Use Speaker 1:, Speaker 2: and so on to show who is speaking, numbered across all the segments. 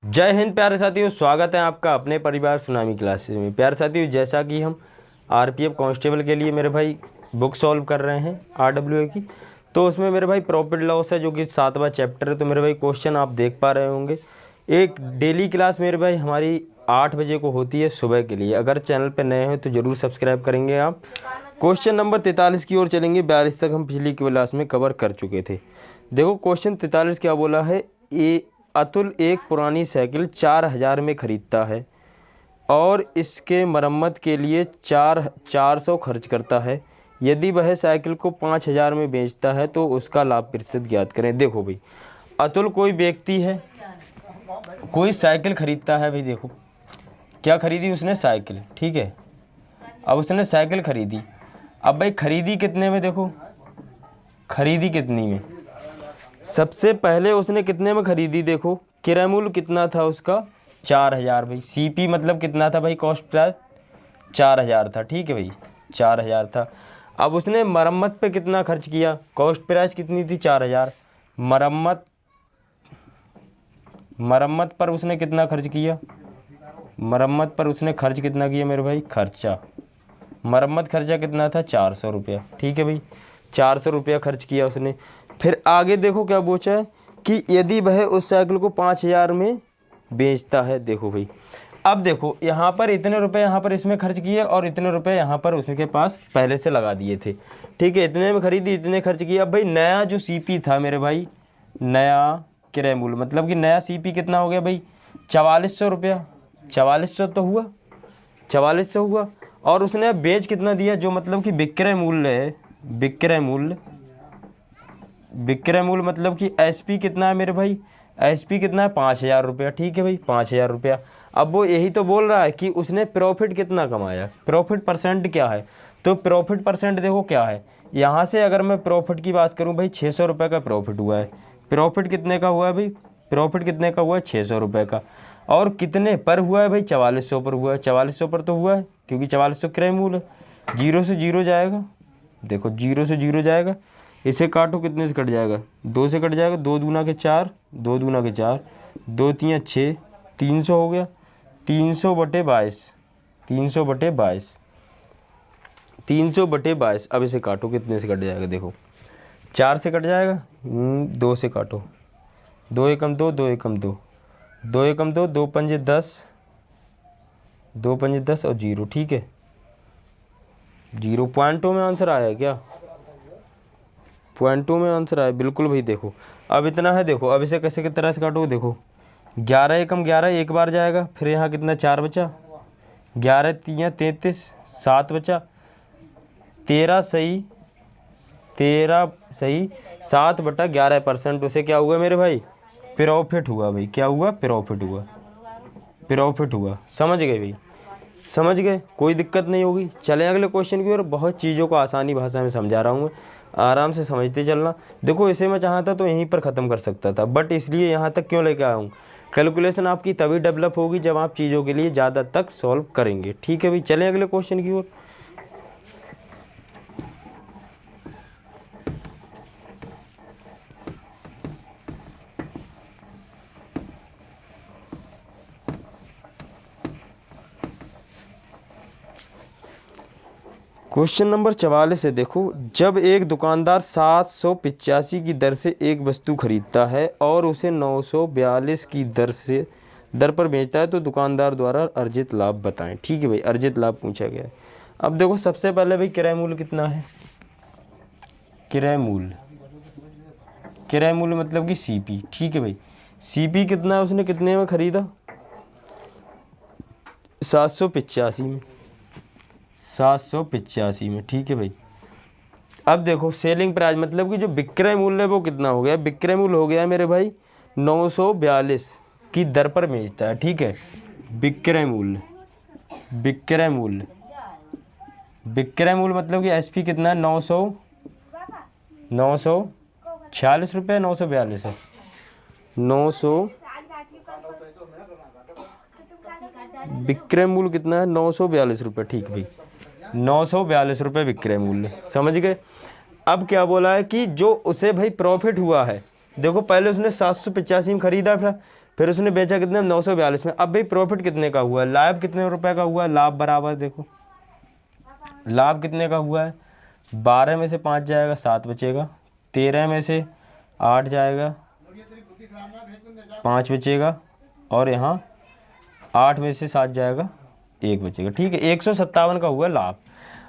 Speaker 1: जय हिंद प्यारे साथियों, स्वागत है आपका अपने परिवार सुनामी क्लासेस में। प्यारे साथियों, जैसा कि हम आरपीएफ कांस्टेबल के लिए मेरे भाई बुक सॉल्व कर रहे हैं आरडब्ल्यूए की, तो उसमें मेरे भाई प्रॉफिट लॉस है जो कि 7वां चैप्टर है। तो मेरे भाई क्वेश्चन आप देख पा रहे होंगे। एक डेली क्लास मेरे भाई हमारी 8 बजे को होती है सुबह के लिए। अगर चैनल पर नए हैं तो ज़रूर सब्सक्राइब करेंगे आप। क्वेश्चन नंबर 43 की ओर चलेंगे। 42 तक हम पिछली क्लास में कवर कर चुके थे। देखो क्वेश्चन 43 क्या बोला है। अतुल एक पुरानी साइकिल 4000 में ख़रीदता है और इसके मरम्मत के लिए 400 खर्च करता है। यदि वह साइकिल को 5000 में बेचता है तो उसका लाभ प्रतिशत ज्ञात करें। देखो भाई, अतुल कोई व्यक्ति है, कोई साइकिल ख़रीदता है। भाई देखो क्या ख़रीदी उसने, साइकिल। ठीक है, अब उसने साइकिल ख़रीदी। अब भाई ख़रीदी कितने में, देखो ख़रीदी कितनी में। सबसे पहले उसने कितने में ख़रीदी, देखो क्रय मूल्य कितना था उसका, 4000। भाई सीपी मतलब कितना था भाई, कॉस्ट प्राइस 4000 था। ठीक है भाई, 4000 था। अब उसने मरम्मत पे कितना खर्च किया, कॉस्ट प्राइस कितनी थी, 4000। मरम्मत पर उसने कितना खर्च किया, मरम्मत पर उसने खर्च कितना किया मेरे भाई, खर्चा। मरम्मत खर्चा कितना था, 400 रुपया। ठीक है भाई, 400 रुपया खर्च किया उसने। फिर आगे देखो क्या पूछा है कि यदि वह उस साइकिल को 5000 में बेचता है। देखो भाई, अब देखो यहाँ पर इतने रुपए यहाँ पर इसमें खर्च किए और इतने रुपए यहाँ पर उसके पास पहले से लगा दिए थे। ठीक है, इतने में खरीदी, इतने खर्च किए। अब भाई नया जो सीपी था मेरे भाई, नया क्रय मूल्य मतलब कि नया सीपी कितना हो गया भाई, 4400 रुपया। 4400 तो हुआ, 4400 हुआ। और उसने बेच कितना दिया, जो मतलब कि विक्रय मूल्य है, विक्रय मूल्य मतलब कि एसपी कितना है मेरे भाई, एसपी कितना है, 5000 रुपया। ठीक है भाई, 5000 रुपया। अब वो यही तो बोल रहा है कि उसने प्रॉफिट कितना कमाया, प्रॉफिट परसेंट क्या है। तो प्रॉफिट परसेंट देखो क्या है, यहाँ से अगर मैं प्रॉफिट की बात करूँ भाई, 600 रुपये का प्रॉफिट हुआ है। प्रॉफिट कितने का हुआ है भाई, प्रॉफिट कितने का हुआ है, 600 रुपये का। और कितने पर हुआ है भाई, 4400 पर हुआ है। 4400 पर तो हुआ है क्योंकि 4400 क्रय मूल्य है। 0 से 0 जाएगा, देखो 0 से 0 जाएगा। इसे काटो, कितने से कट जाएगा, 2 से कट जाएगा। 2 दूना के 4, 2 दूना के 4, 2 तियाँ 6, 300 हो गया। 300/22, 300/22, 300/22। अब इसे काटो, कितने से कट जाएगा, देखो 4 से कट जाएगा। 2 से काटो, 2 एकम 2, 2 एकम 2, 2 एकम 2, 2 पंजे 10, 2 पंजे 10 और 0। ठीक है, 0 पॉइंटों में आंसर आया है क्या, पॉइंटों में आंसर आया बिल्कुल भाई। देखो अब इतना है, देखो अब इसे कैसे किस तरह से काटो, देखो 11 एकम 11 एक बार जाएगा। फिर यहाँ कितना 4 बचा, 11 तियाँ 33, 7 बचा। 13 सही, 7/11%। उसे क्या हुआ मेरे भाई, प्रॉफिट हुआ भाई। क्या हुआ, प्रॉफिट हुआ, प्रॉफिट हुआ। समझ गए भाई, समझ गए, कोई दिक्कत नहीं होगी। चलें अगले क्वेश्चन की ओर। बहुत चीज़ों को आसानी भाषा में समझा रहा हूँ मैं, आराम से समझते चलना। देखो इसे मैं चाहता तो यहीं पर ख़त्म कर सकता था, बट इसलिए यहाँ तक क्यों लेकर आया हूँ। कैलकुलेशन आपकी तभी डेवलप होगी जब आप चीज़ों के लिए ज़्यादा तक सॉल्व करेंगे। ठीक है भाई, चलें अगले क्वेश्चन की ओर। क्वेश्चन नंबर 44 है। देखो, जब एक दुकानदार 785 की दर से एक वस्तु खरीदता है और उसे 942 की दर पर बेचता है तो दुकानदार द्वारा अर्जित लाभ बताएं। ठीक है भाई, अर्जित लाभ पूछा गया है। अब देखो सबसे पहले भाई क्रय मूल्य कितना है, क्रय मूल्य, क्रय मूल्य मतलब कि सीपी। ठीक है भाई, सीपी कितना है, उसने कितने में खरीदा, 785 में, 785 में। ठीक है भाई, अब देखो सेलिंग प्राइस मतलब कि जो विक्रय मूल्य है वो कितना हो गया, विक्रय मूल्य हो गया मेरे भाई 942 की दर पर बेचता है। ठीक है, विक्रय मूल्य, विक्रय मूल्य, विक्रय मूल्य मतलब कि एसपी कितना है, 946 रुपये, 942 है, 900। विक्रय मूल्य कितना है, 942 रुपये। ठीक भाई, 942 रुपये विक्रय मूल्य। समझ गए। अब क्या बोला है कि जो उसे भाई प्रॉफिट हुआ है, देखो पहले उसने 785 में खरीदा था, फिर उसने बेचा कितने में, 942 में। अब भाई प्रॉफिट कितने का हुआ है, लाभ कितने रुपए का हुआ है, लाभ बराबर देखो लाभ कितने का हुआ है, 12 में से 5 जाएगा 7 बचेगा, 13 में से 8 जाएगा 5 बचेगा, और यहाँ 8 में से 7 जाएगा 1 बचेगा। ठीक है, 157 का हुआ लाभ।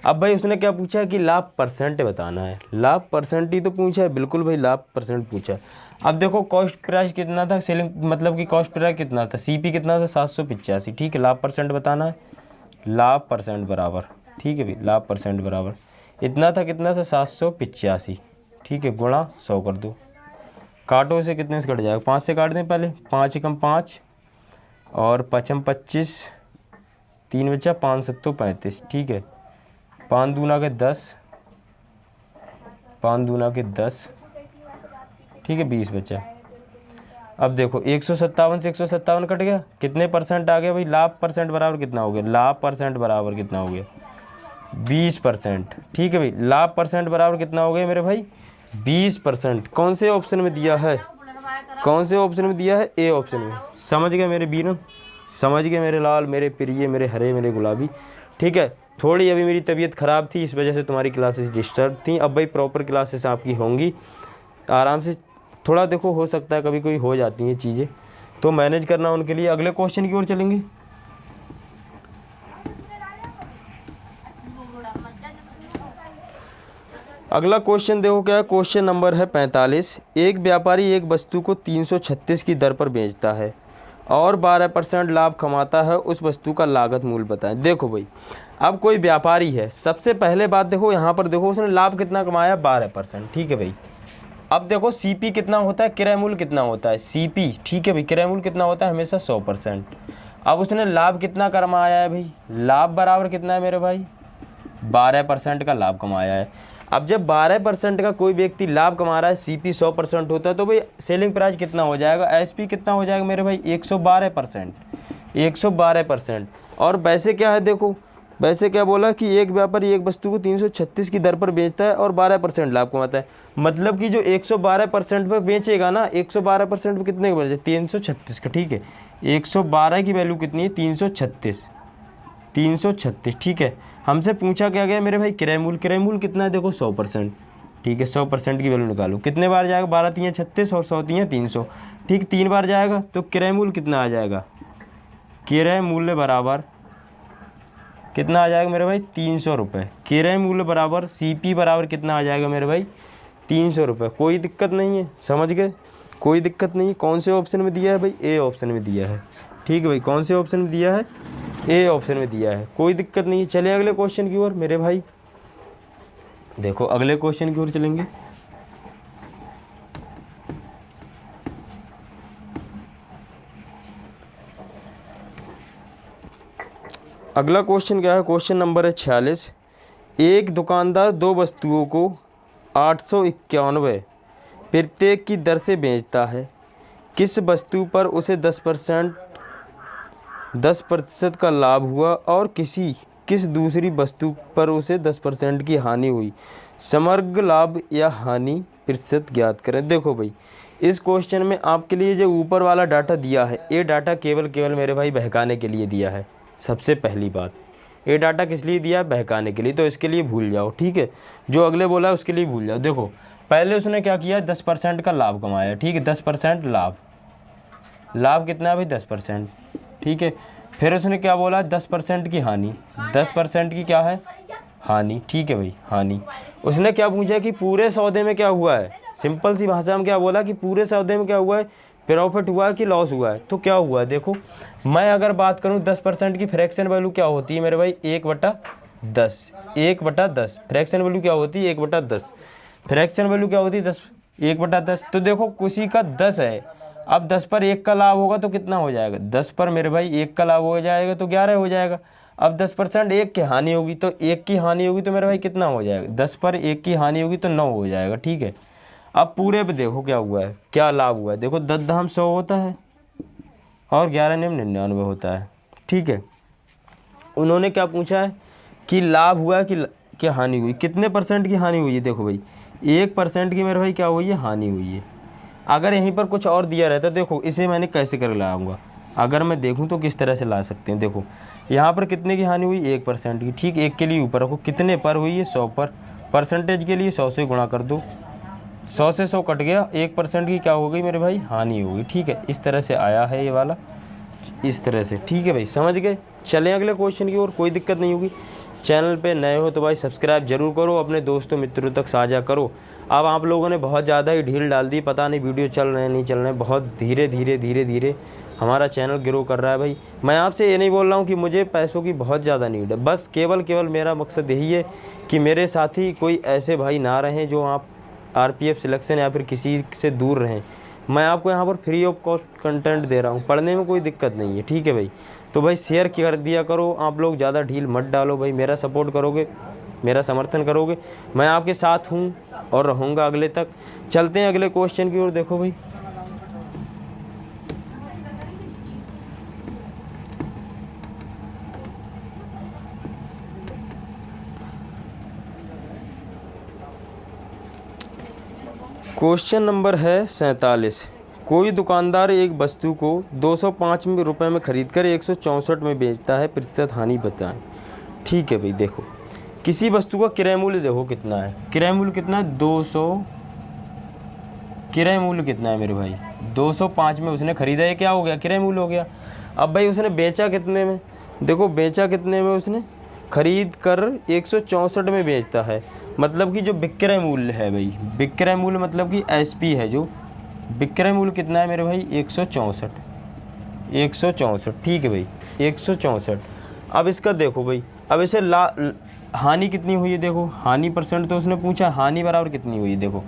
Speaker 1: अब भाई उसने क्या पूछा है कि लाभ परसेंट बताना है, लाभ परसेंट ही तो पूछा है, बिल्कुल भाई लाभ परसेंट पूछा है। अब देखो कॉस्ट प्राइस कितना था, सेलिंग मतलब कि कॉस्ट प्राइस कितना था, सीपी कितना था, 785। ठीक है, लाभ परसेंट बताना है, लाभ परसेंट बराबर, ठीक है भाई लाभ परसेंट बराबर इतना था, कितना था 785। ठीक है, गुणा 100 कर दो, काटो इसे, कितने से कट जाएगा, 5 से काट दें पहले, 5 एकम 5 और 5 हम 25, 3 बचा, 5 सत्तो 35। ठीक है, 5 दूना के 10, 5 दूना के 10, ठीक है 20 बचा। अब देखो 157 से 157 कट गया, कितने परसेंट आ गया भाई, लाभ परसेंट बराबर कितना हो गया, लाभ परसेंट बराबर कितना हो गया, 20%। ठीक है भाई, लाभ परसेंट बराबर कितना हो गया मेरे भाई, 20%। कौन से ऑप्शन में दिया है, कौन से ऑप्शन में दिया है, ए ऑप्शन में। समझ गए मेरे बीरन, समझ गए मेरे लाल, मेरे प्रिय, मेरे हरे, मेरे गुलाबी। ठीक है, थोड़ी अभी मेरी तबीयत ख़राब थी, इस वजह से तुम्हारी क्लासेस डिस्टर्ब थी। अब भाई प्रॉपर क्लासेस आपकी होंगी आराम से। थोड़ा देखो हो सकता है कभी कोई हो जाती हैं चीज़ें, तो मैनेज करना उनके लिए। अगले क्वेश्चन की ओर चलेंगे। अगला क्वेश्चन देखो क्या है, क्वेश्चन नंबर है 45। एक व्यापारी एक वस्तु को 336 की दर पर बेचता है और 12% लाभ कमाता है, उस वस्तु का लागत मूल्य बताएं। देखो भाई, अब कोई व्यापारी है, सबसे पहले बात देखो यहाँ पर देखो उसने लाभ कितना कमाया, 12%। ठीक है भाई, अब देखो सीपी कितना होता है, क्रय मूल्य कितना होता है, सीपी। ठीक है भाई, क्रय मूल्य कितना होता है, हमेशा 100%। अब उसने लाभ कितना कमाया है भाई, लाभ बराबर कितना है मेरे भाई, 12% का लाभ कमाया है। अब जब 12% का कोई व्यक्ति लाभ कमा रहा है, सीपी 100% होता है, तो भाई सेलिंग प्राइस कितना हो जाएगा, एसपी कितना हो जाएगा मेरे भाई, 112%, 112%। और वैसे क्या है देखो, वैसे क्या बोला कि एक व्यापारी एक वस्तु को 336 की दर पर बेचता है और 12% लाभ कमाता है। मतलब कि जो 112% पर बेचेगा ना, 112% पर कितने का बेचे, 336 का। ठीक है, 112 की वैल्यू कितनी है, 336, 336। ठीक है, हमसे पूछा क्या गया मेरे भाई, क्रय मूल्य, क्रय मूल्य कितना है देखो 100%। ठीक है, 100% की वैल्यू निकालो, कितने बार जाएगा, 12 3 36 और 100 3 300। ठीक, 3 बार जाएगा तो क्रय मूल्य कितना आ जाएगा, क्रय मूल्य बराबर कितना आ जाएगा मेरे भाई, 300 रुपये। क्रय मूल्य बराबर सीपी बराबर कितना आ जाएगा मेरे भाई, 300 रुपये। कोई दिक्कत नहीं है, समझ गए, कोई दिक्कत नहीं है। कौन से ऑप्शन में दिया है भाई, ए ऑप्शन में दिया है। ठीक है भाई, कौन से ऑप्शन में दिया है, ए ऑप्शन में दिया है, कोई दिक्कत नहीं है। चलिए अगले क्वेश्चन की ओर मेरे भाई, देखो अगले क्वेश्चन की ओर चलेंगे। अगला क्वेश्चन क्या है, क्वेश्चन नंबर है 46। एक दुकानदार दो वस्तुओं को 891 प्रत्येक की दर से बेचता है, किस वस्तु पर उसे 10% का लाभ हुआ और किस दूसरी वस्तु पर उसे 10% की हानि हुई, समग्र लाभ या हानि प्रतिशत ज्ञात करें। देखो भाई, इस क्वेश्चन में आपके लिए जो ऊपर वाला डाटा दिया है, ये डाटा केवल मेरे भाई बहकाने के लिए दिया है। सबसे पहली बात, ये डाटा किस लिए दिया है, बहकाने के लिए, तो इसके लिए भूल जाओ। ठीक है, जो अगले बोला है उसके लिए भूल जाओ। देखो पहले उसने क्या किया, 10% का लाभ कमाया। ठीक है, 10% लाभ, लाभ कितना है भाई, 10%। ठीक है, फिर उसने क्या बोला, 10% की हानि, 10% की क्या है, हानि। ठीक है भाई, हानि। उसने क्या पूछा कि पूरे सौदे में क्या हुआ है, सिंपल सी भाषा में क्या बोला कि पूरे सौदे में क्या हुआ है, प्रॉफिट हुआ है कि लॉस हुआ है। तो क्या हुआ है देखो, मैं अगर बात करूं 10% की फ्रैक्शन वैल्यू क्या होती है मेरे भाई, 1/10, 1/10। फ्रैक्शन वैल्यू क्या होती है, 1/10। फ्रैक्शन वैल्यू क्या होती है, 10, 1/10। तो देखो किसी का 10 है, अब 10 पर 1 का लाभ होगा तो कितना हो जाएगा, 10 पर मेरे भाई 1 का लाभ हो जाएगा तो 11 हो जाएगा। अब 10% 1 की हानि होगी, तो 1 की हानि होगी तो मेरे भाई कितना हो जाएगा, 10 पर 1 की हानि होगी तो 9 हो जाएगा। ठीक है, अब पूरे पे देखो क्या हुआ है, क्या लाभ हुआ है। देखो 10 धाम 100 होता है और 11 नियम 99 होता है। ठीक है, उन्होंने क्या पूछा है कि लाभ हुआ कि क्या हानि हुई, कितने % की हानि हुई है। देखो भाई 1% की मेरे भाई क्या हुई है, हानि हुई है। अगर यहीं पर कुछ और दिया रहता, देखो इसे मैंने कैसे कर लाऊंगा, अगर मैं देखूं तो किस तरह से ला सकते हैं। देखो यहाँ पर कितने की हानि हुई, 1% की, ठीक। 1 के लिए ऊपर रखो, कितने पर हुई है, 100 पर। परसेंटेज के लिए 100 से गुणा कर दो, 100 से 100 कट गया, 1% की क्या हो गई मेरे भाई, हानि हो गई, ठीक है। इस तरह से आया है ये वाला, इस तरह से, ठीक है भाई, समझ गए। चलें अगले क्वेश्चन की ओर, कोई दिक्कत नहीं होगी। चैनल पे नए हो तो भाई सब्सक्राइब जरूर करो, अपने दोस्तों मित्रों तक साझा करो। अब आप लोगों ने बहुत ज़्यादा ही ढील डाल दी, पता नहीं वीडियो चल रहे हैं नहीं चल रहे हैं, बहुत धीरे धीरे हमारा चैनल ग्रो कर रहा है भाई। मैं आपसे ये नहीं बोल रहा हूँ कि मुझे पैसों की बहुत ज़्यादा नीड है, बस केवल मेरा मकसद यही है कि मेरे साथी कोई ऐसे भाई ना रहें जो आप RPF सिलेक्शन या फिर किसी से दूर रहें। मैं आपको यहाँ पर फ्री ऑफ कॉस्ट कंटेंट दे रहा हूँ, पढ़ने में कोई दिक्कत नहीं है, ठीक है भाई। तो भाई शेयर कर दिया करो, आप लोग ज़्यादा ढील मत डालो भाई, मेरा सपोर्ट करोगे, मेरा समर्थन करोगे, मैं आपके साथ हूँ और रहूँगा अगले तक। चलते हैं अगले क्वेश्चन की ओर। देखो भाई, क्वेश्चन नंबर है 47। कोई दुकानदार एक वस्तु को 205 रुपये में खरीद कर 164 में बेचता है, प्रतिशत हानि बताएं। ठीक है भाई, देखो किसी वस्तु का क्रय मूल्य देखो कितना है, क्रय मूल्य कितना है 200, क्रय मूल्य कितना है मेरे भाई 205 में उसने खरीदा, ये क्या हो गया, क्रय मूल्य हो गया। अब भाई उसने बेचा कितने में, देखो बेचा कितने में, उसने खरीद कर 164 में बेचता है, मतलब कि जो विक्रय मूल्य है भाई, विक्रय मूल्य मतलब कि SP है, जो विक्रय मूल्य कितना है मेरे भाई 164, 164, ठीक है भाई 164। अब इसका देखो भाई, अब इसे हानि कितनी हुई है, देखो हानि परसेंट तो उसने पूछा, हानि बराबर कितनी हुई है, देखो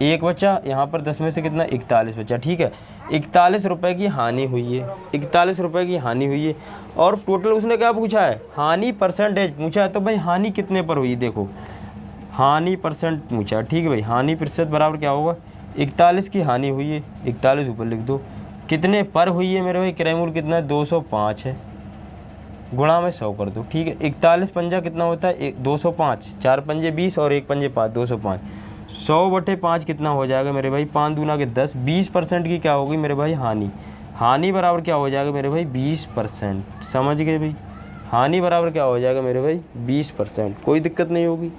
Speaker 1: 1 बचा, यहाँ पर 10 में से कितना 41 बचा, ठीक है। 41 रुपये की हानि हुई है, 41 रुपये की हानि हुई है। और टोटल उसने क्या पूछा है, हानि परसेंटेज पूछा है, तो भाई हानि कितने पर हुई, देखो हानि परसेंट पूछा, ठीक है भाई। हानि प्रतिशत बराबर क्या होगा, 41 की हानि हुई है, 41 ऊपर लिख दो, कितने पर हुई है मेरे भाई, क्रय मूल्य कितना है 205 है, गुणा में 100 कर दो, ठीक है। 41 पंजा कितना होता है 205, 4 पंजे 20 और 1 पंजे 5, 205, 100/5 कितना हो जाएगा मेरे भाई, 5 दूना के 10, 20% की क्या होगी मेरे भाई हानि। हानि बराबर क्या हो जाएगा मेरे भाई 20%, समझ गए भाई, हानि बराबर क्या हो जाएगा मेरे भाई 20%। कोई दिक्कत नहीं होगी,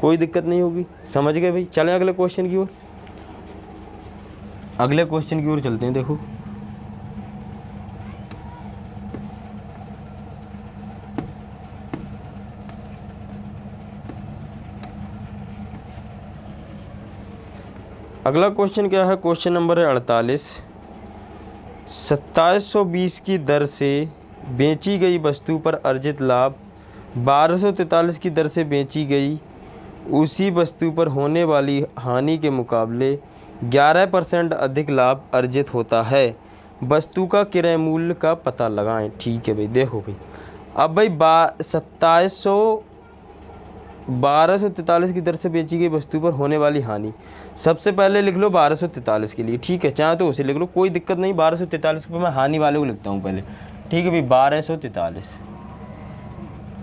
Speaker 1: कोई दिक्कत नहीं होगी, समझ गए भाई। चलें अगले क्वेश्चन की ओर, अगले क्वेश्चन की ओर चलते हैं। देखो अगला क्वेश्चन क्या है, क्वेश्चन नंबर है 48। 2720 की दर से बेची गई वस्तु पर अर्जित लाभ 1243 की दर से बेची गई उसी वस्तु पर होने वाली हानि के मुकाबले 11% अधिक लाभ अर्जित होता है, वस्तु का क्रय मूल्य का पता लगाएं। ठीक है भाई, देखो भाई, अब भाई 1243 की दर से बेची गई वस्तु पर होने वाली हानि, सबसे पहले लिख लो 1243 के लिए, ठीक है, चाहे तो उसे लिख लो, कोई दिक्कत नहीं। 1243 पर मैं हानि वाले को लिखता हूँ पहले, ठीक है भाई। 1243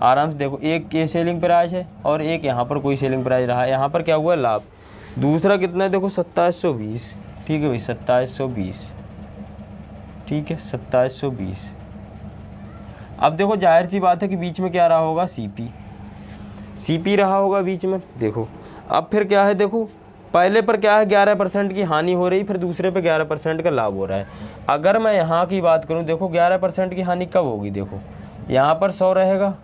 Speaker 1: आराम से देखो, एक ये सेलिंग प्राइस है और एक यहाँ पर कोई सेलिंग प्राइस रहा है, यहाँ पर क्या हुआ लाभ। दूसरा कितना है देखो 2720, ठीक है भाई 2720, ठीक है 2720। अब देखो जाहिर सी बात है कि बीच में क्या रहा होगा, सीपी रहा होगा बीच में। देखो अब फिर क्या है, देखो पहले पर क्या है 11% की हानि हो रही, फिर दूसरे पे 11% का लाभ हो रहा है। अगर मैं यहाँ की बात करूँ, देखो 11% की हानि कब होगी, देखो यहाँ पर 100 रहेगा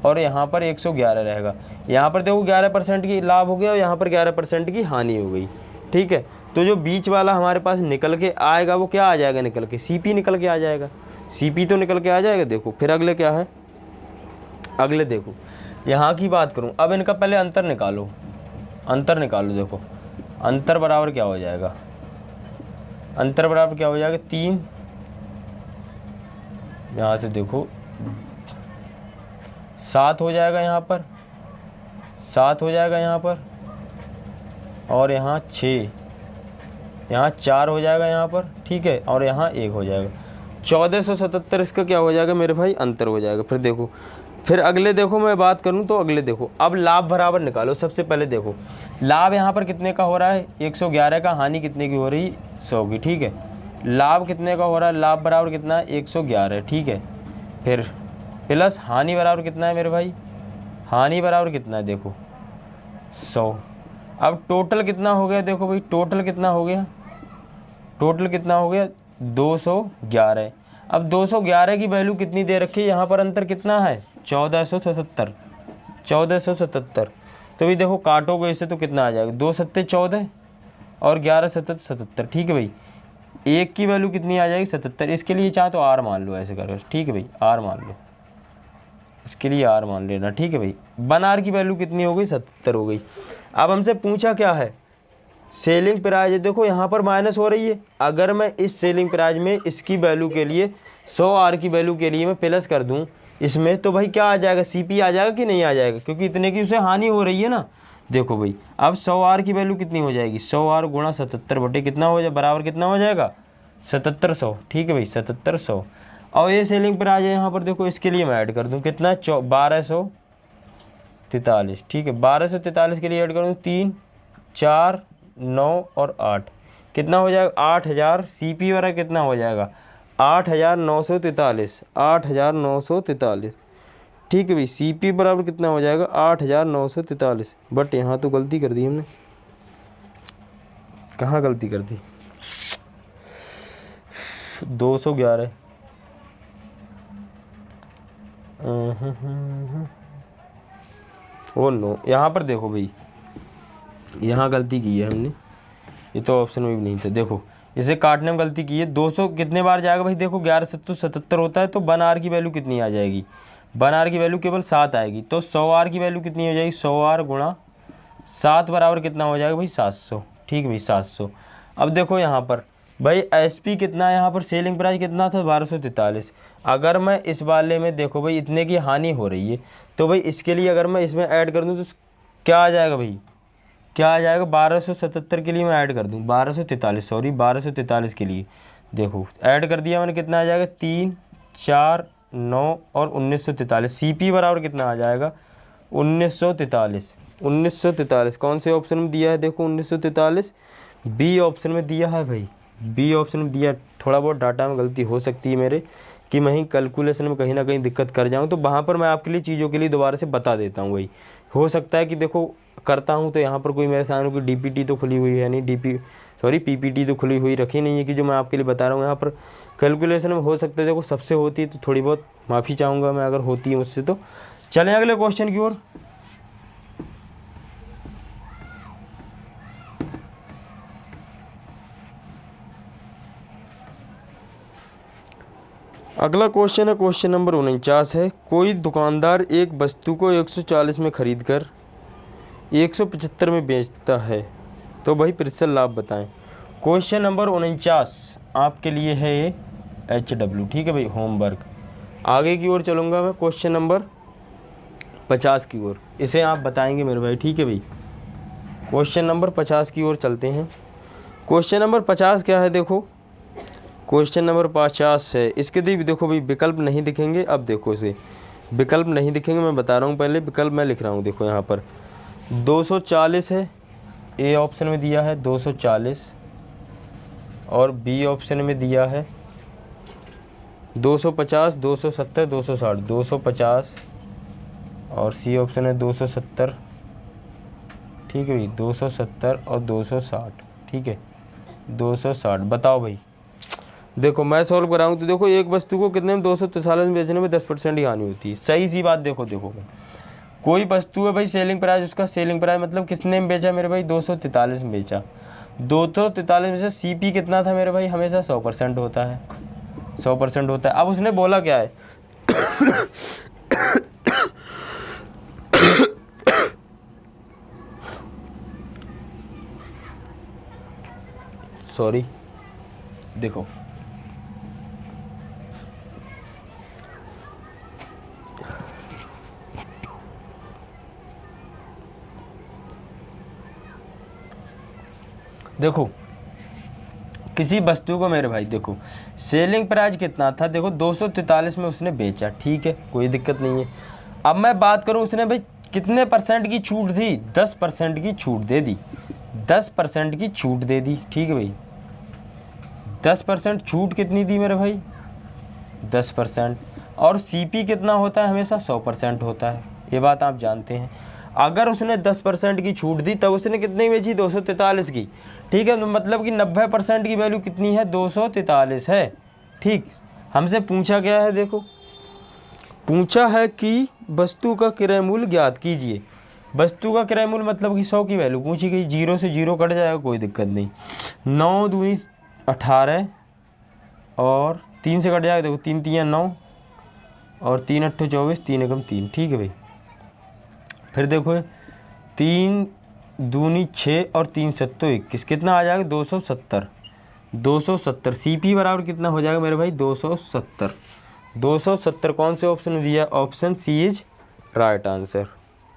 Speaker 1: और यहाँ पर 111 रहेगा, यहाँ पर देखो 11% की लाभ हो गया और यहाँ पर 11% की हानि हो गई, ठीक है। तो जो बीच वाला हमारे पास निकल के आएगा वो क्या आ जाएगा, निकल के सीपी निकल के आ जाएगा, सीपी तो निकल के आ जाएगा। देखो फिर अगले क्या है, अगले देखो यहाँ की बात करूँ, अब इनका पहले अंतर निकालो, अंतर निकालो। देखो अंतर बराबर क्या हो जाएगा, अंतर बराबर क्या हो जाएगा 3, यहाँ से देखो 7 हो जाएगा, यहाँ पर 7 हो जाएगा, यहाँ पर और यहाँ 6, यहाँ 4 हो जाएगा यहाँ पर, ठीक है, और यहाँ 1 हो जाएगा। 1477 इसका क्या हो जाएगा मेरे भाई, अंतर हो जाएगा। फिर देखो, फिर अगले देखो मैं बात करूं तो अगले देखो, अब लाभ बराबर निकालो। सबसे पहले देखो लाभ यहाँ पर कितने का हो रहा है, 111 का, हानि कितने की हो रही, 100 की, ठीक है। लाभ कितने का हो रहा है, लाभ बराबर कितना है, 111, ठीक है। फिर प्लस हानि बराबर कितना है मेरे भाई, हानि बराबर कितना है, देखो 100। अब टोटल कितना हो गया, देखो भाई टोटल कितना हो गया, टोटल कितना हो गया, 211। अब 211 की वैल्यू कितनी दे रखी है, यहाँ पर अंतर कितना है, 1477, 1477। तो भाई देखो काटोगे इससे तो कितना आ जाएगा, 2 सत्ते 14 और 11 सतत 77, ठीक है भाई। एक की वैल्यू कितनी आ जाएगी, 77। इसके लिए चाहे तो आर मान लो ऐसे कर, ठीक है भाई, आर मान लो, इसके लिए आर मान लेना, ठीक है भाई। 1 आर की वैल्यू कितनी हो गई, 77 हो गई। अब हमसे पूछा क्या है, सेलिंग प्राइस, देखो यहाँ पर माइनस हो रही है। अगर मैं इस सेलिंग प्राइस में इसकी वैल्यू के लिए 100 आर की वैल्यू के लिए मैं प्लस कर दूँ इसमें, तो भाई क्या आ जाएगा, सीपी आ जाएगा कि नहीं आ जाएगा, क्योंकि इतने की उसे हानि हो रही है ना। देखो भाई अब 100 आर की वैल्यू कितनी हो जाएगी, 100 आर गुणा 77 बटे कितना हो जाए, बराबर कितना हो जाएगा, 7700, ठीक है भाई 7700। और ये सेलिंग प्राइस है यहाँ पर, देखो इसके लिए मैं ऐड कर दूँ कितना, 1243, ठीक है। 1243 के लिए ऐड करूँ 3 4 9 और 8, कितना हो जाएगा, 8000। सीपी वाला कितना हो जाएगा, 8943, 8943, ठीक है भाई। सीपी बराबर कितना हो जाएगा, 8943। बट यहाँ तो गलती कर दी हमने, कहाँ गलती कर दी, 211, ओ नो, यहाँ पर देखो भाई यहाँ गलती की है हमने, ये तो ऑप्शन में भी नहीं था। देखो इसे काटने में गलती की है। 200 कितने बार जाएगा भाई, देखो 11 7 77 होता है, तो 1 आर की वैल्यू कितनी आ जाएगी, 1 आर की वैल्यू केवल 7 आएगी। तो 100 आर की वैल्यू कितनी हो जाएगी, 100 आर गुणा 7 बराबर कितना हो जाएगा भाई, 700, ठीक है भाई 700। अब देखो यहाँ पर भाई एसपी कितना है, यहाँ पर सेलिंग प्राइस कितना था, 1243। अगर मैं इस वाले में देखो भाई इतने की हानि हो रही है, तो भाई इसके लिए अगर मैं इसमें ऐड कर दूँ तो क्या आ जाएगा भाई, क्या आ जाएगा, 1277 के लिए मैं ऐड कर दूँ, 1243, सॉरी 1243 के लिए देखो ऐड कर दिया मैंने, कितना आ जाएगा, 3 4 9 और 1943। सीपी बराबर कितना आ जाएगा, 1943, 1943। कौन से ऑप्शन में दिया है, देखो 1943 बी ऑप्शन में दिया है भाई, बी ऑप्शन में दिया। थोड़ा बहुत डाटा में गलती हो सकती है मेरे, कि मैं ही कैलकुलेशन में कहीं ना कहीं दिक्कत कर जाऊँ, तो वहाँ पर मैं आपके लिए चीज़ों के लिए दोबारा से बता देता हूँ भाई। हो सकता है कि देखो करता हूँ तो यहाँ पर कोई मेरे सामने कोई डीपीटी तो खुली हुई है नहीं, पीपीटी तो खुली हुई रखी नहीं है कि जो मैं आपके लिए बता रहा हूँ। यहाँ पर कैलकुलेशन में हो सकता है, देखो सबसे होती है तो थोड़ी बहुत माफ़ी चाहूँगा मैं अगर होती है मुझसे। तो चलें अगले क्वेश्चन की ओर। अगला क्वेश्चन है, क्वेश्चन नंबर 49 है। कोई दुकानदार एक वस्तु को 140 में खरीद कर 175 में बेचता है, तो भाई प्रतिशत लाभ बताएं। क्वेश्चन नंबर 49 आपके लिए है ये HW, ठीक है भाई, होमवर्क। आगे की ओर चलूँगा मैं, क्वेश्चन नंबर 50 की ओर, इसे आप बताएंगे मेरे भाई, ठीक है भाई। क्वेश्चन नंबर 50 की ओर चलते हैं। क्वेश्चन नंबर 50 क्या है, देखो क्वेश्चन नंबर 50 है। इसके भी देखो भाई विकल्प नहीं दिखेंगे। अब देखो इसे विकल्प नहीं दिखेंगे, मैं बता रहा हूँ, पहले विकल्प मैं लिख रहा हूँ। देखो यहाँ पर 240 है, ए ऑप्शन में दिया है 240, और बी ऑप्शन में दिया है 250, 270, 260, 250, और सी ऑप्शन है 270, ठीक है भाई 270 और 260, ठीक है 260। बताओ भाई, देखो मैं सॉल्व कराऊँ तो देखो एक वस्तु को कितने में 243 में बेचने में 10% ही हानि होती है। सही सी बात, देखो कोई वस्तु है भाई, सेलिंग प्राइस, उसका सेलिंग प्राइस मतलब कितने में बेचा मेरे भाई, 243 में बेचा। 243 में से सीपी कितना था मेरे भाई, हमेशा 100% होता है, 100% होता है। अब उसने बोला क्या है सॉरी, देखो किसी वस्तु को मेरे भाई देखो सेलिंग प्राइस कितना था, देखो 243 में उसने बेचा, ठीक है, कोई दिक्कत नहीं है। अब मैं बात करूं उसने भाई कितने परसेंट की छूट दी, 10% की छूट दे दी, 10% की छूट दे दी, ठीक है भाई। 10% छूट कितनी दी मेरे भाई, 10%। और सीपी कितना होता है, हमेशा 100% होता है, ये बात आप जानते हैं। अगर उसने 10% की छूट दी तब उसने कितनी बेची, 243 की, ठीक है। तो मतलब कि 90% की वैल्यू कितनी है, 243 है, ठीक। हमसे पूछा क्या है, देखो पूछा है कि वस्तु का क्रय मूल्य ज्ञात कीजिए। वस्तु का क्रय मूल्य मतलब कि 100 की वैल्यू पूछी गई, 0 से 0 कट जाएगा, कोई दिक्कत नहीं। 9 दूनी 18 और 3 से कट जाएगा, देखो 3 3 9 और 3 8 24, 3 एकम 3, ठीक है भाई। फिर देखो 3 दूनी 6 और 3 सत्तो 21, कितना आ जाएगा, 270। 270 सीपी बराबर कितना हो जाएगा मेरे भाई, 270। 270 कौन से ऑप्शन में दिया, option C is right answer,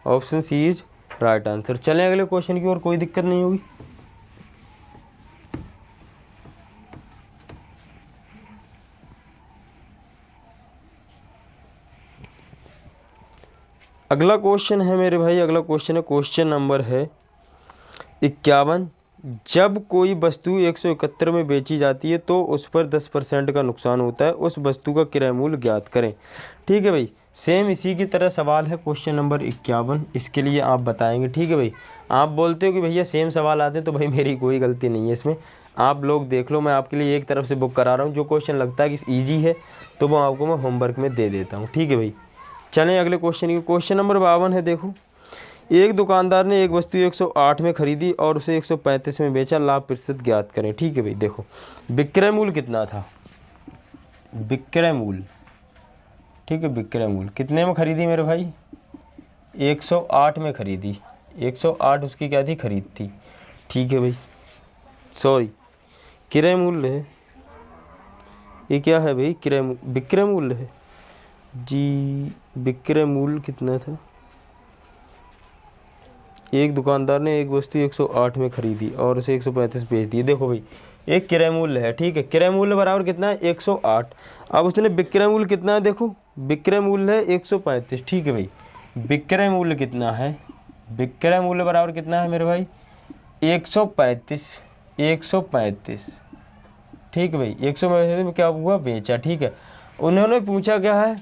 Speaker 1: option C is right answer. चलें अगले क्वेश्चन की ओर, कोई दिक्कत नहीं होगी। अगला क्वेश्चन है मेरे भाई, अगला क्वेश्चन है, क्वेश्चन नंबर है 51। जब कोई वस्तु 171 में बेची जाती है तो उस पर 10% का नुकसान होता है, उस वस्तु का क्रय मूल्य ज्ञात करें, ठीक है भाई। सेम इसी की तरह सवाल है क्वेश्चन नंबर 51, इसके लिए आप बताएंगे, ठीक है भाई। आप बोलते हो कि भैया सेम सवाल आते हैं, तो भाई मेरी कोई गलती नहीं है इसमें, आप लोग देख लो, मैं आपके लिए एक तरफ से बुक करा रहा हूँ, जो क्वेश्चन लगता है कि ईजी है तो वो आपको मैं होमवर्क में दे देता हूँ, ठीक है भाई। चलें अगले क्वेश्चन की, क्वेश्चन नंबर 52 है। देखो एक दुकानदार ने एक वस्तु 108 में खरीदी और उसे 135 में बेचा, लाभ प्रतिशत ज्ञात करें, ठीक है भाई। देखो विक्रय मूल्य कितना था, विक्रय मूल्य, ठीक है, विक्रय मूल्य कितने में खरीदी मेरे भाई, 108 में खरीदी, 108 उसकी क्या थी, खरीद थी, ठीक है भाई। सॉरी क्रय मूल्य है, ये क्या है भाई, विक्रय मूल्य है जी। विक्रय मूल्य कितना था, एक दुकानदार ने एक वस्तु 108 में खरीदी और उसे 135 बेच दी। देखो भाई एक क्रय मूल्य है, ठीक है, क्रय मूल्य बराबर कितना है, 108। अब उसने विक्रय मूल्य कितना है, देखो विक्रय मूल्य है 135, ठीक है भाई। विक्रय मूल्य कितना है, विक्रय मूल्य बराबर कितना है मेरे भाई, 135, 135, ठीक है भाई। 135 में क्या हुआ, बेचा, ठीक है। उन्होंने पूछा क्या है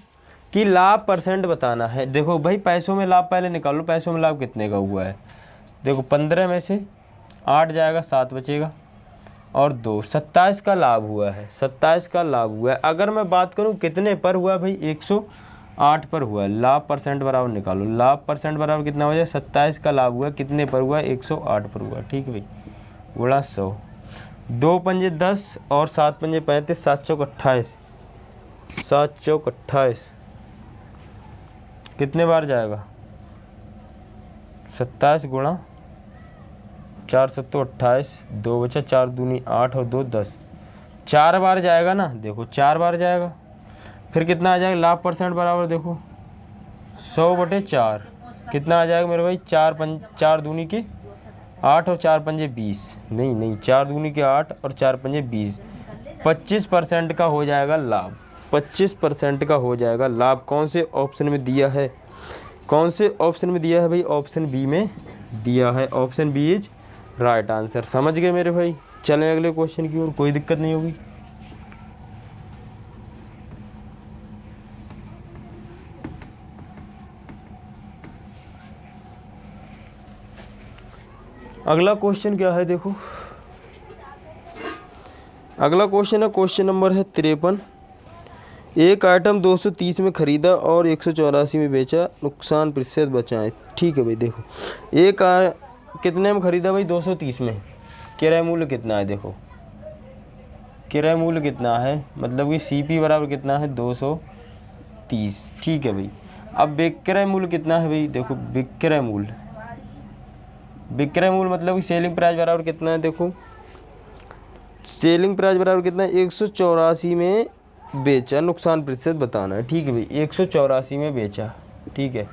Speaker 1: कि लाभ परसेंट बताना है। देखो भाई पैसों में लाभ पहले निकाल लो, पैसों में लाभ कितने का हुआ है, देखो 15 में से 8 जाएगा, 7 बचेगा और 2, 27 का लाभ हुआ है, 27 का लाभ हुआ है। अगर मैं बात करूं कितने पर हुआ भाई, 108 पर हुआ है, लाभ परसेंट बराबर निकालो, लाभ परसेंट बराबर कितना हो जाए, 27 का लाभ हुआ, कितने पर हुआ, 108 पर हुआ, ठीक है भाई, गुणा 100, 2 पंजे 10 और 7 पंजे 35, 7 चौक 28, 7 चौक 28 कितने बार जाएगा, 27 गुणा 4 सत्तो 28, 2 बचा, 4 दूनी 8 और 2 10, 4 बार जाएगा ना, देखो 4 बार जाएगा। फिर कितना आ जाएगा, लाभ परसेंट बराबर देखो 100/4 कितना आ जाएगा मेरे भाई, 4 दूनी के 8 और 4 पंजे 20, नहीं 4 दूनी के 8 और 4 पंजे 20, 25% का हो जाएगा लाभ, 25% का हो जाएगा लाभ। कौन से ऑप्शन में दिया है, कौन से ऑप्शन में दिया है भाई, ऑप्शन बी में दिया है, option B is right answer. समझ गए मेरे भाई। चलें अगले क्वेश्चन की ओर, कोई दिक्कत नहीं होगी। अगला क्वेश्चन क्या है, देखो अगला क्वेश्चन है, क्वेश्चन नंबर है 53। एक आइटम 230 में खरीदा और 184 में बेचा, नुकसान प्रतिशत बचाएं, ठीक है भाई। देखो एक कितने में खरीदा भाई, 230 में, क्रय मूल्य कितना है, देखो क्रय मूल्य कितना है, मतलब कि सीपी बराबर कितना है, 230, ठीक है भाई। अब विक्रय मूल्य कितना है भाई, देखो विक्रय मूल्य, विक्रय मूल्य मतलब कि सेलिंग प्राइस बराबर कितना है, देखो सेलिंग प्राइस बराबर कितना है, 184 में बेचा, नुकसान प्रतिशत बताना है, ठीक है भाई। 184 में बेचा, ठीक है,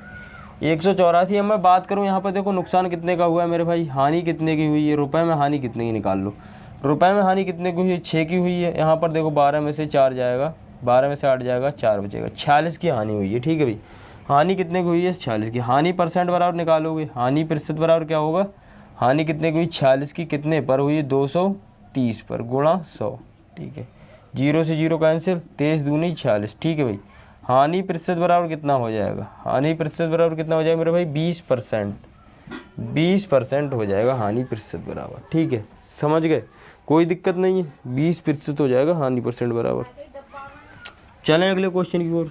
Speaker 1: 184। अब मैं बात करूं यहाँ पर, देखो नुकसान कितने का हुआ है मेरे भाई, हानि कितने की हुई है, रुपए में हानि कितने की निकाल लो। रुपए में हानि कितने की हुई है? 6 की हुई है। यहाँ पर देखो 12 में से 4 जाएगा, 12 में से 8 जाएगा, 4 बचेगा, 46 की हानि हुई है। ठीक है भाई, हानि कितने की हुई है? 46 की। हानि परसेंट बराबर निकालोगे, हानि प्रतिशत बराबर क्या होगा? हानि कितने की हुई? 46 की। कितने पर हुई? 230 पर, गुणा 100। ठीक है, 0 से 0 कैंसिल, 23 दूनी 46। ठीक है भाई, हानि प्रतिशत बराबर कितना हो जाएगा? हानि प्रतिशत बराबर कितना हो जाएगा मेरे भाई? 20%। 20% हो जाएगा हानि प्रतिशत बराबर। ठीक है, समझ गए? कोई दिक्कत नहीं है, 20% हो जाएगा हानि परसेंट बराबर। चलें अगले क्वेश्चन की ओर।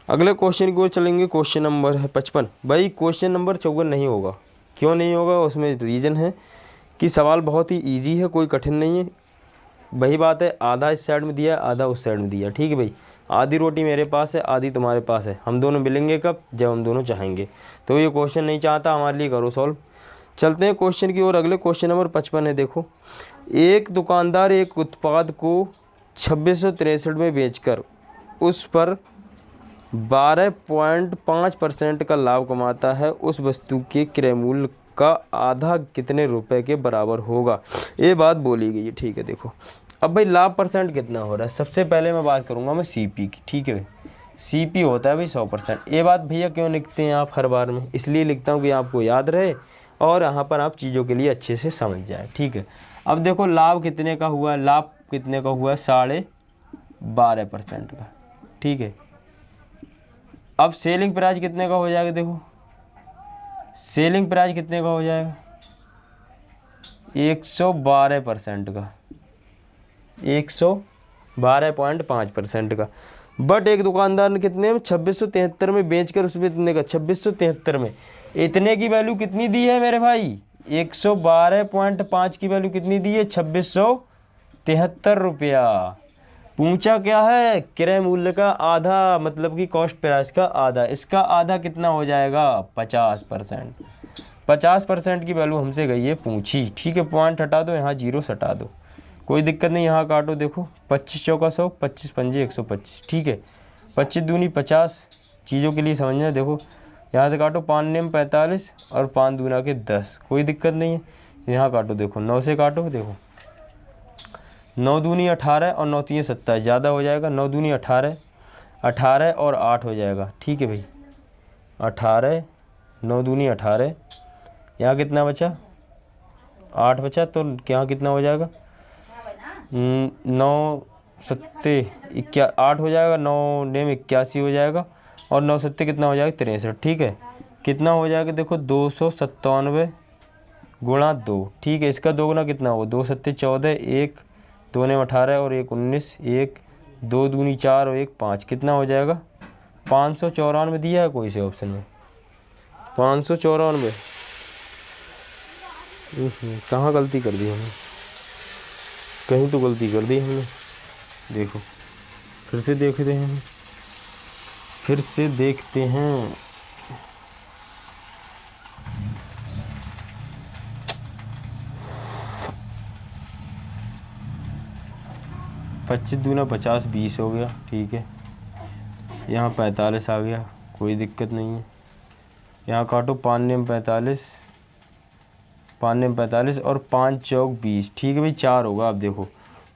Speaker 1: अगले क्वेश्चन की ओर चलेंगे। क्वेश्चन नंबर है 55। भाई क्वेश्चन नंबर 54 नहीं होगा। क्यों नहीं होगा? उसमें रीज़न है कि सवाल बहुत ही इजी है, कोई कठिन नहीं है। वही बात है, आधा इस साइड में दिया, आधा उस साइड में दिया। ठीक है भाई, आधी रोटी मेरे पास है, आधी तुम्हारे पास है। हम दोनों मिलेंगे कब? जब हम दोनों चाहेंगे। तो ये क्वेश्चन नहीं चाहता हमारे लिए, करो सॉल्व। चलते हैं क्वेश्चन की ओर। अगले क्वेश्चन नंबर 55 है। देखो, एक दुकानदार एक उत्पाद को 2663 में बेचकर उस पर 12.5% का लाभ कमाता है। उस वस्तु के क्रय मूल्य का आधा कितने रुपए के बराबर होगा? ये बात बोली गई है। ठीक है, देखो अब भाई लाभ परसेंट कितना हो रहा है? सबसे पहले मैं बात करूंगा मैं सीपी की। ठीक है भाई, सीपी होता है भाई 100%। ये बात भैया क्यों लिखते हैं आप हर बार में? इसलिए लिखता हूँ कि आपको याद रहे और यहाँ पर आप चीज़ों के लिए अच्छे से समझ जाए। ठीक है, अब देखो लाभ कितने का हुआ है? लाभ कितने का हुआ है? 12.5% का। ठीक है, अब सेलिंग प्राइस कितने का हो जाएगा? देखो सेलिंग प्राइस कितने का हो जाएगा? 112% का, 112.5% का। बट एक दुकानदार ने कितने में? 2673 में बेचकर उसमें इतने का 2673 में इतने की वैल्यू कितनी दी है मेरे भाई? 112.5 की वैल्यू कितनी दी है? 2673 रुपया। पूछा क्या है? क्रय मूल्य का आधा, मतलब कि कॉस्ट प्राइस का आधा। इसका आधा कितना हो जाएगा? 50%। 50% की वैल्यू हमसे गई है पूछी। ठीक है, पॉइंट हटा दो, यहाँ 0 हटा दो, कोई दिक्कत नहीं। यहाँ काटो, देखो 25 चौका 100, 25 पंजे 125। ठीक है, 25 दूनी 50। चीज़ों के लिए समझना, देखो यहाँ से काटो, 5 नेम 45 और 5 दूना के 10, कोई दिक्कत नहीं है। यहाँ काटो, देखो 9 से काटो, देखो 9 दूनी 18 और 9 तीन 27, ज़्यादा हो जाएगा। 9 दूनी 18, 18 और 8 हो जाएगा। ठीक है भाई, 18, 9 दूनी 18, यहाँ कितना बचा? 8 बचा, तो यहाँ कितना हो जाएगा? 9 सत्ते 8 हो जाएगा, 9 नेम 81 हो जाएगा और 9 सत्ते कितना हो जाएगा? 63। ठीक है, कितना हो जाएगा? देखो 297 गुणा 2। ठीक है, इसका दोगुना कितना होगा? 2 सत्ते 14, 1 2 नेम 18 और 1 19, 1 2 दूनी 4 और 1 5, कितना हो जाएगा? 594 दिया है कोई से ऑप्शन में? 594। कहाँ गलती कर दी हमने? कहीं तो गलती कर दी हमने। देखो फिर से देखते हैं, फिर से देखते हैं। पच्चीस दूना 50, 20 हो गया। ठीक है, यहाँ 45 आ गया, कोई दिक्कत नहीं है। यहाँ काटो, 5 नेम 45, 5 नेम 45 और 5 चौक 20। ठीक है भाई, 4 होगा। आप देखो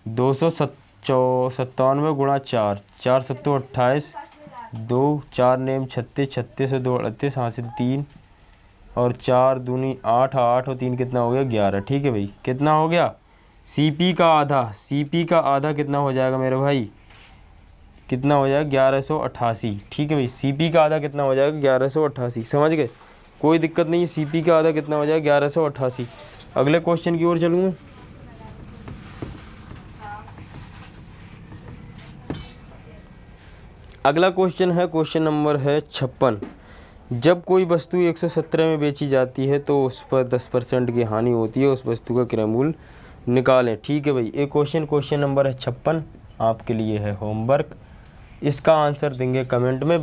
Speaker 1: 297 गुणा 4, 4 सत्तों 28, 2 4 नेम 36, 36 और 2 38, हासिल 3 और 4 दूनी 8, 8 और 3 कितना हो गया? 11। ठीक है भाई, कितना हो गया? सीपी का आधा, सीपी का आधा कितना हो जाएगा मेरे भाई? कितना हो जाएगा? 1188। ठीक है भाई, सीपी का आधा कितना हो जाएगा? 1188। समझ गए? कोई दिक्कत नहीं है। सीपी का आधा कितना हो जाएगा? 1188। अगले क्वेश्चन की ओर चलूँगा। अगला क्वेश्चन है, क्वेश्चन नंबर है 56। जब कोई वस्तु 117 में बेची जाती है तो उस पर 10% की हानि होती है। उस वस्तु का क्रय मूल्य निकालें। ठीक है भाई, एक क्वेश्चन नंबर है 56, आपके लिए है होमवर्क। इसका आंसर देंगे कमेंट में।